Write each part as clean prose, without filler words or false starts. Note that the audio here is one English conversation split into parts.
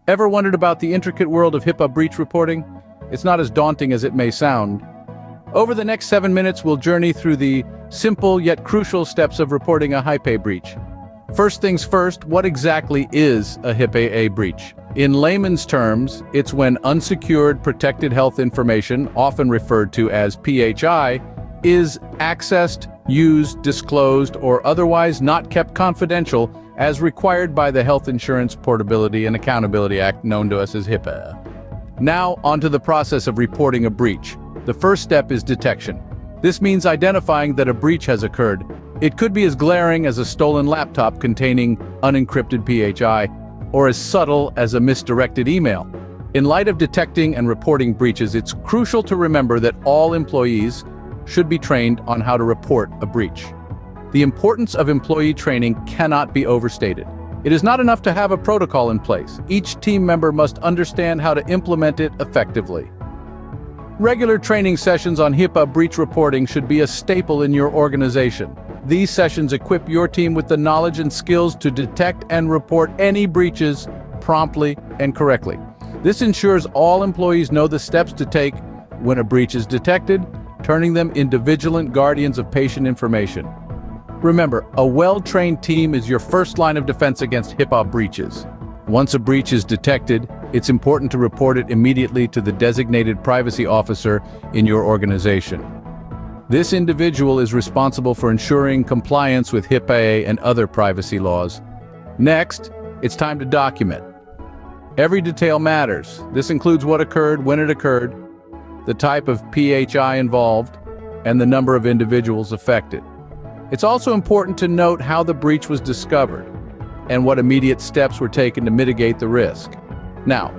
Ever wondered about the intricate world of HIPAA breach reporting? It's not as daunting as it may sound. Over the next 7 minutes, we'll journey through the simple yet crucial steps of reporting a HIPAA breach. First things first, what exactly is a HIPAA breach? In layman's terms, it's when unsecured protected health information, often referred to as PHI, is accessed, used, disclosed, or otherwise not kept confidential as required by the Health Insurance Portability and Accountability Act, known to us as HIPAA. Now, onto the process of reporting a breach. The first step is detection. This means identifying that a breach has occurred. It could be as glaring as a stolen laptop containing unencrypted PHI, or as subtle as a misdirected email. In light of detecting and reporting breaches, it's crucial to remember that all employees should be trained on how to report a breach. The importance of employee training cannot be overstated. It is not enough to have a protocol in place. Each team member must understand how to implement it effectively. Regular training sessions on HIPAA breach reporting should be a staple in your organization. These sessions equip your team with the knowledge and skills to detect and report any breaches promptly and correctly. This ensures all employees know the steps to take when a breach is detected, turning them into vigilant guardians of patient information. Remember, a well-trained team is your first line of defense against HIPAA breaches. Once a breach is detected, it's important to report it immediately to the designated privacy officer in your organization. This individual is responsible for ensuring compliance with HIPAA and other privacy laws. Next, it's time to document. Every detail matters. This includes what occurred, when it occurred, the type of PHI involved, and the number of individuals affected. It's also important to note how the breach was discovered and what immediate steps were taken to mitigate the risk. Now,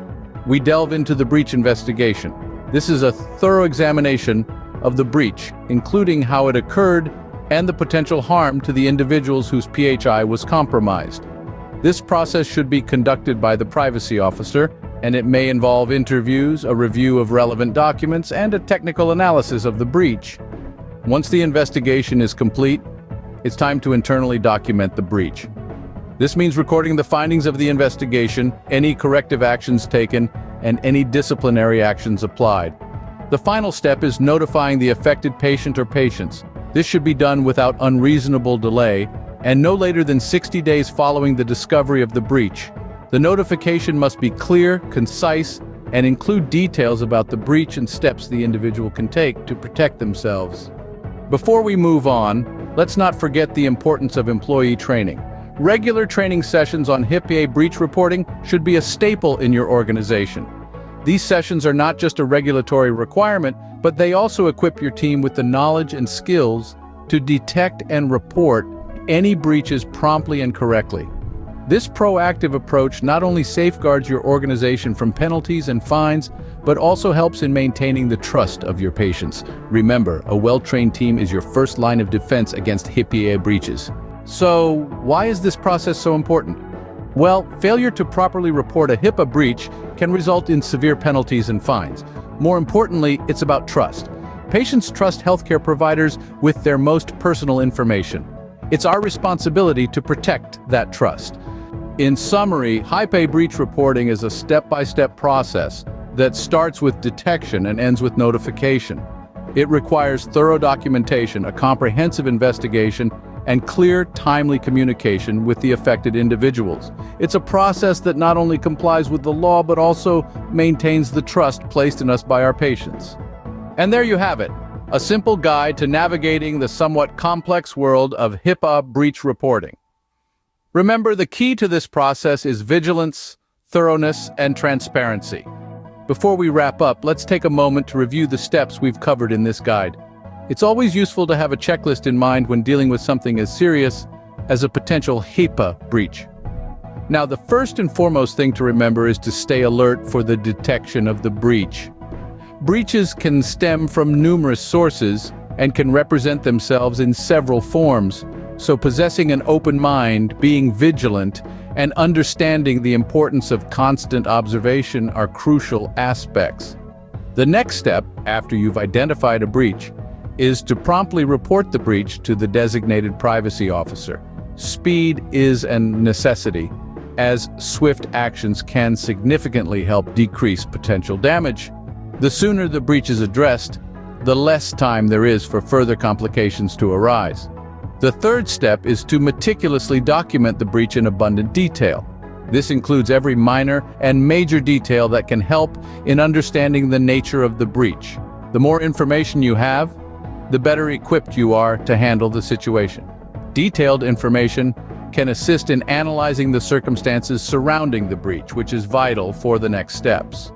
we delve into the breach investigation. This is a thorough examination of the breach, including how it occurred and the potential harm to the individuals whose PHI was compromised. This process should be conducted by the privacy officer, and it may involve interviews, a review of relevant documents, and a technical analysis of the breach. Once the investigation is complete, it's time to internally document the breach. This means recording the findings of the investigation, any corrective actions taken, and any disciplinary actions applied. The final step is notifying the affected patient or patients. This should be done without unreasonable delay and no later than 60 days following the discovery of the breach. The notification must be clear, concise, and include details about the breach and steps the individual can take to protect themselves. Before we move on, let's not forget the importance of employee training. Regular training sessions on HIPAA breach reporting should be a staple in your organization. These sessions are not just a regulatory requirement, but they also equip your team with the knowledge and skills to detect and report any breaches promptly and correctly. This proactive approach not only safeguards your organization from penalties and fines, but also helps in maintaining the trust of your patients. Remember, a well-trained team is your first line of defense against HIPAA breaches. So, why is this process so important? Well, failure to properly report a HIPAA breach can result in severe penalties and fines. More importantly, it's about trust. Patients trust healthcare providers with their most personal information. It's our responsibility to protect that trust. In summary, HIPAA breach reporting is a step-by-step process that starts with detection and ends with notification. It requires thorough documentation, a comprehensive investigation, and clear, timely communication with the affected individuals. It's a process that not only complies with the law, but also maintains the trust placed in us by our patients. And there you have it, a simple guide to navigating the somewhat complex world of HIPAA breach reporting. Remember, the key to this process is vigilance, thoroughness, and transparency. Before we wrap up, let's take a moment to review the steps we've covered in this guide. It's always useful to have a checklist in mind when dealing with something as serious as a potential HIPAA breach. Now, the first and foremost thing to remember is to stay alert for the detection of the breach. Breaches can stem from numerous sources and can represent themselves in several forms. So possessing an open mind, being vigilant, and understanding the importance of constant observation are crucial aspects. The next step, after you've identified a breach, is to promptly report the breach to the designated privacy officer. Speed is a necessity, as swift actions can significantly help decrease potential damage. The sooner the breach is addressed, the less time there is for further complications to arise. The third step is to meticulously document the breach in abundant detail. This includes every minor and major detail that can help in understanding the nature of the breach. The more information you have, the better equipped you are to handle the situation. Detailed information can assist in analyzing the circumstances surrounding the breach, which is vital for the next steps.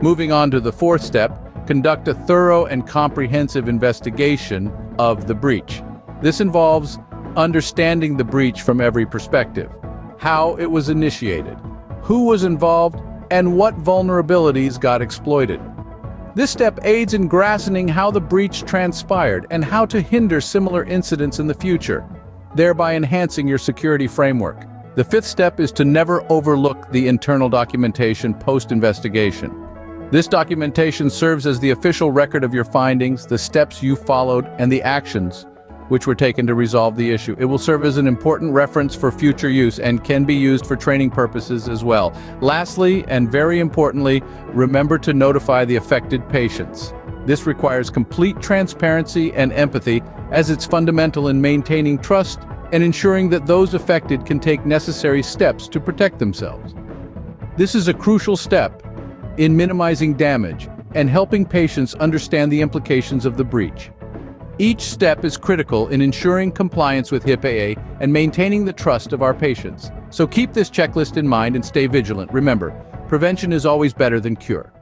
Moving on to the fourth step, conduct a thorough and comprehensive investigation of the breach. This involves understanding the breach from every perspective: how it was initiated, who was involved, and what vulnerabilities got exploited. This step aids in grasping how the breach transpired and how to hinder similar incidents in the future, thereby enhancing your security framework. The fifth step is to never overlook the internal documentation post-investigation. This documentation serves as the official record of your findings, the steps you followed, and the actions which were taken to resolve the issue. It will serve as an important reference for future use and can be used for training purposes as well. Lastly, and very importantly, remember to notify the affected patients. This requires complete transparency and empathy, as it's fundamental in maintaining trust and ensuring that those affected can take necessary steps to protect themselves. This is a crucial step in minimizing damage and helping patients understand the implications of the breach. Each step is critical in ensuring compliance with HIPAA and maintaining the trust of our patients. So keep this checklist in mind and stay vigilant. Remember, prevention is always better than cure.